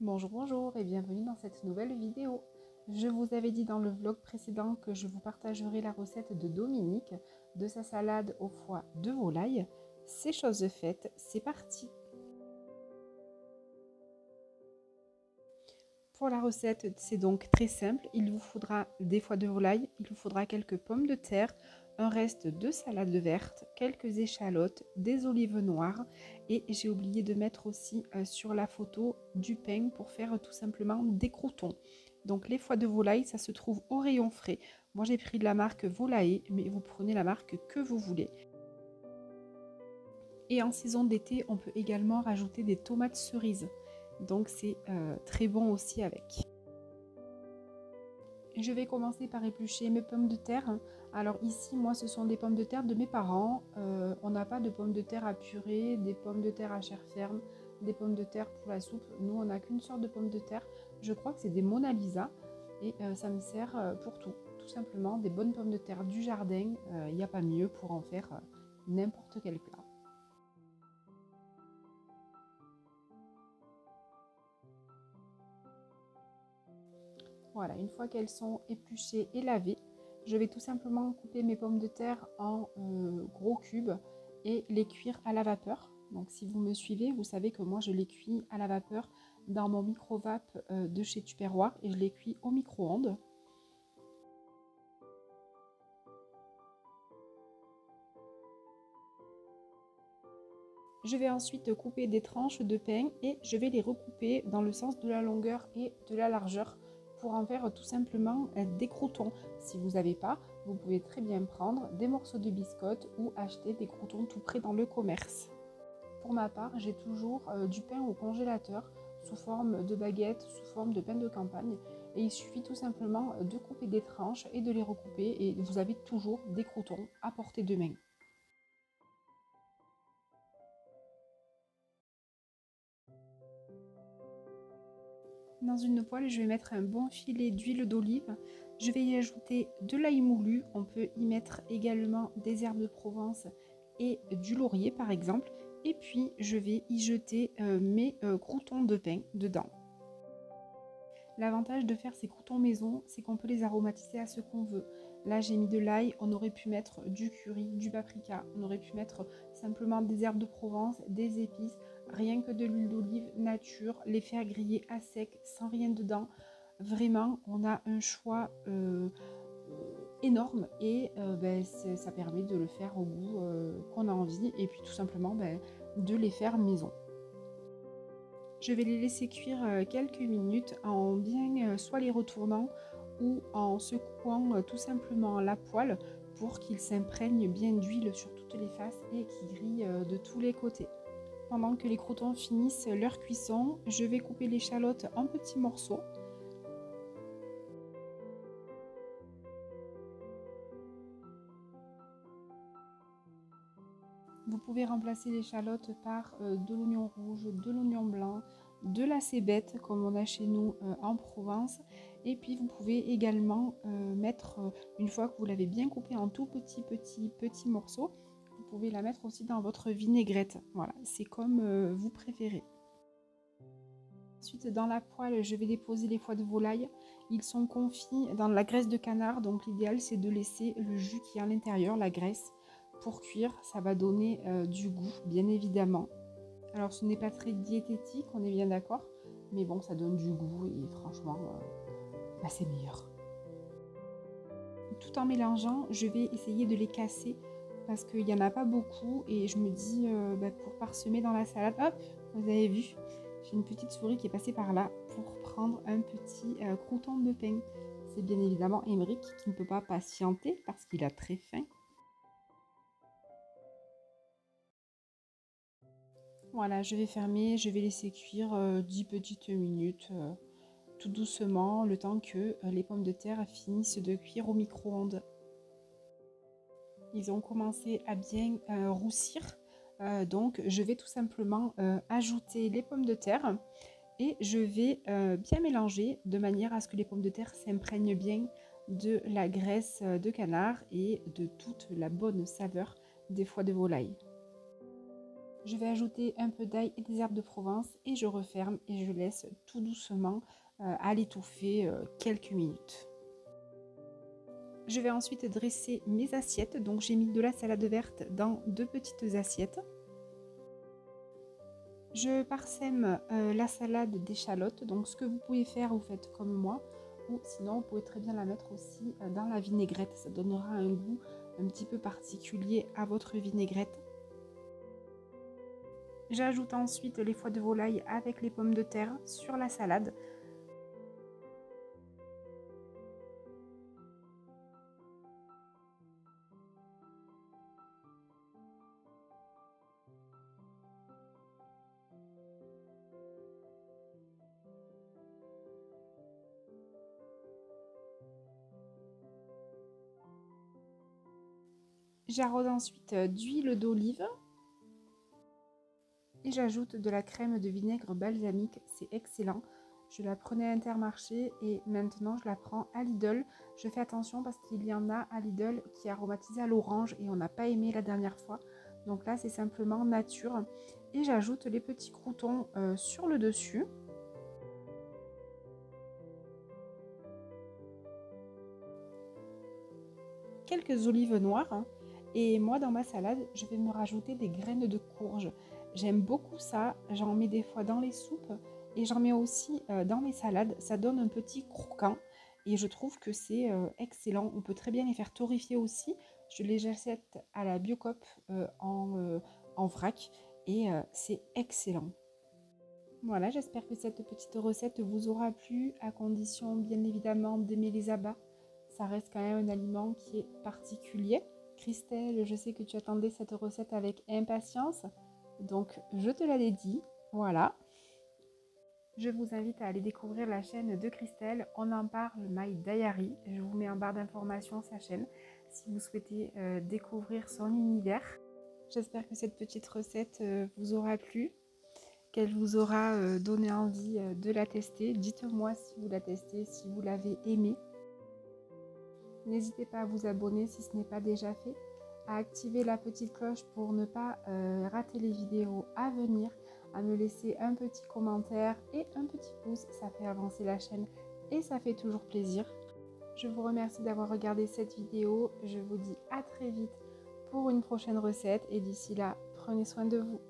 Bonjour, bonjour et bienvenue dans cette nouvelle vidéo. Je vous avais dit dans le vlog précédent que je vous partagerai la recette de Dominique de sa salade au foie de volaille. C'est chose faite, c'est parti. Pour la recette, c'est donc très simple. Il vous faudra des foies de volaille, il vous faudra quelques pommes de terre, un reste de salade verte, quelques échalotes, des olives noires et j'ai oublié de mettre aussi sur la photo du pain pour faire tout simplement des croûtons. Donc les foies de volaille, ça se trouve au rayon frais. Moi j'ai pris de la marque Volaille, mais vous prenez la marque que vous voulez. Et en saison d'été, on peut également rajouter des tomates cerises. Donc c'est très bon aussi avec. Je vais commencer par éplucher mes pommes de terre. Alors ici, moi, ce sont des pommes de terre de mes parents. On n'a pas de pommes de terre à purée, des pommes de terre à chair ferme, des pommes de terre pour la soupe. Nous, on n'a qu'une sorte de pommes de terre. Je crois que c'est des Mona Lisa et ça me sert pour tout. Tout simplement, des bonnes pommes de terre du jardin. Il n'y a pas mieux pour en faire n'importe quel plat. Voilà, une fois qu'elles sont épluchées et lavées, je vais tout simplement couper mes pommes de terre en gros cubes et les cuire à la vapeur. Donc si vous me suivez, vous savez que moi je les cuis à la vapeur dans mon micro-vape de chez Tupperware et je les cuis au micro-ondes. Je vais ensuite couper des tranches de pain et je vais les recouper dans le sens de la longueur et de la largeur pour en faire tout simplement des croûtons. Si vous n'avez pas, vous pouvez très bien prendre des morceaux de biscotte ou acheter des croûtons tout près dans le commerce. Pour ma part, j'ai toujours du pain au congélateur sous forme de baguette, sous forme de pain de campagne. Et il suffit tout simplement de couper des tranches et de les recouper et vous avez toujours des croûtons à portée de main. Dans une poêle, je vais mettre un bon filet d'huile d'olive. Je vais y ajouter de l'ail moulu. On peut y mettre également des herbes de Provence et du laurier par exemple. Et puis, je vais y jeter mes croûtons de pain dedans. L'avantage de faire ces croûtons maison, c'est qu'on peut les aromatiser à ce qu'on veut. Là, j'ai mis de l'ail, on aurait pu mettre du curry, du paprika, on aurait pu mettre simplement des herbes de Provence, des épices, rien que de l'huile d'olive nature, les faire griller à sec, sans rien dedans. Vraiment, on a un choix énorme et ça permet de le faire au goût qu'on a envie et puis tout simplement de les faire maison. Je vais les laisser cuire quelques minutes en bien soit les retournant ou en secouant tout simplement la poêle pour qu'ils s'imprègnent bien d'huile sur toutes les faces et qu'ils grillent de tous les côtés. Pendant que les croûtons finissent leur cuisson, je vais couper l'échalote en petits morceaux. Vous pouvez remplacer l'échalote par de l'oignon rouge, de l'oignon blanc, de la cébette comme on a chez nous en Provence. Et puis vous pouvez également mettre, une fois que vous l'avez bien coupé en tout petits morceaux, vous pouvez la mettre aussi dans votre vinaigrette. Voilà, c'est comme vous préférez. Ensuite, dans la poêle, je vais déposer les foies de volaille. Ils sont confits dans la graisse de canard, donc l'idéal c'est de laisser le jus qui est à l'intérieur, la graisse, pour cuire. Ça va donner du goût, bien évidemment. Alors ce n'est pas très diététique, on est bien d'accord, mais bon, ça donne du goût et franchement, c'est meilleur. Tout en mélangeant, je vais essayer de les casser parce qu'il n'y en a pas beaucoup et je me dis pour parsemer dans la salade, hop, vous avez vu, j'ai une petite souris qui est passée par là pour prendre un petit crouton de pain. C'est bien évidemment Émeric qui ne peut pas patienter parce qu'il a très faim. Voilà, je vais fermer, je vais laisser cuire 10 petites minutes tout doucement, le temps que les pommes de terre finissent de cuire au micro-ondes. Ils ont commencé à bien roussir, donc je vais tout simplement ajouter les pommes de terre et je vais bien mélanger de manière à ce que les pommes de terre s'imprègnent bien de la graisse de canard et de toute la bonne saveur des foies de volaille. Je vais ajouter un peu d'ail et des herbes de Provence et je referme et je laisse tout doucement à l'étouffer quelques minutes. Je vais ensuite dresser mes assiettes. Donc j'ai mis de la salade verte dans 2 petites assiettes. Je parsème la salade d'échalotes. Donc ce que vous pouvez faire, vous faites comme moi. Ou sinon, vous pouvez très bien la mettre aussi dans la vinaigrette. Ça donnera un goût un petit peu particulier à votre vinaigrette. J'ajoute ensuite les foies de volaille avec les pommes de terre sur la salade. J'arrose ensuite d'huile d'olive et j'ajoute de la crème de vinaigre balsamique, c'est excellent. Je la prenais à Intermarché et maintenant je la prends à Lidl. Je fais attention parce qu'il y en a à Lidl qui est aromatisée à l'orange et on n'a pas aimé la dernière fois. Donc là c'est simplement nature et j'ajoute les petits croûtons sur le dessus. Quelques olives noires. Et moi, dans ma salade, je vais me rajouter des graines de courge. J'aime beaucoup ça. J'en mets des fois dans les soupes et j'en mets aussi dans mes salades. Ça donne un petit croquant et je trouve que c'est excellent. On peut très bien les faire torréfier aussi. Je les achète à la Biocoop en vrac et c'est excellent. Voilà, j'espère que cette petite recette vous aura plu, à condition bien évidemment d'aimer les abats. Ça reste quand même un aliment qui est particulier. Christelle, je sais que tu attendais cette recette avec impatience, donc je te la dédie, voilà. Je vous invite à aller découvrir la chaîne de Christelle, On en parle My Diary. Je vous mets en barre d'informations sa chaîne si vous souhaitez découvrir son univers. J'espère que cette petite recette vous aura plu, qu'elle vous aura donné envie de la tester. Dites-moi si vous la testez, si vous l'avez aimée. N'hésitez pas à vous abonner si ce n'est pas déjà fait, à activer la petite cloche pour ne pas rater les vidéos à venir, à me laisser un petit commentaire et un petit pouce, ça fait avancer la chaîne et ça fait toujours plaisir. Je vous remercie d'avoir regardé cette vidéo, je vous dis à très vite pour une prochaine recette et d'ici là, prenez soin de vous.